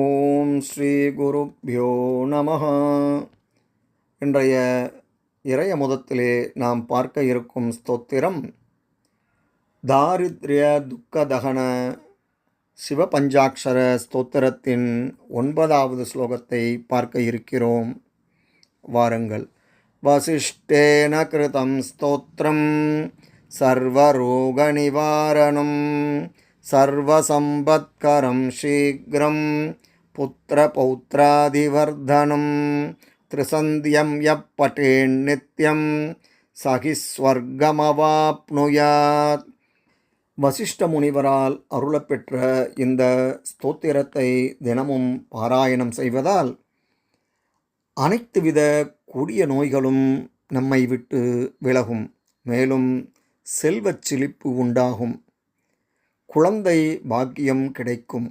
ஓம் ஸ்ரீ குருப்யோ நமஹ. இன்றைய இறையமுதத்திலே நாம் பார்க்க இருக்கும் ஸ்தோத்திரம் தாரித்ரிய துக்கதகன சிவபஞ்சாட்சர ஸ்தோத்திரத்தின் 9வது ஸ்லோகத்தை பார்க்க இருக்கிறோம். வாருங்கள். வசிஷ்டேன கிருதம் ஸ்தோத்திரம் சர்வரோக நிவாரணம் சர்வசம்பத்கரம் சீக்ரம் புத்திர பௌத்ராதிவர்தனம் திரிசந்தியம் யப்பட்டேன் நித்யம் சகி ஸ்வர்கமவாப்னுயாத். வசிஷ்ட முனிவரால் அருளப்பெற்ற இந்த ஸ்தோத்திரத்தை தினமும் பாராயணம் செய்வதால் அனைத்து வித கொடிய நோய்களும் நம்மை விட்டு விலகும். மேலும் செல்வச் செழிப்பு உண்டாகும். குழந்தை பாக்கியம் கிடைக்கும்.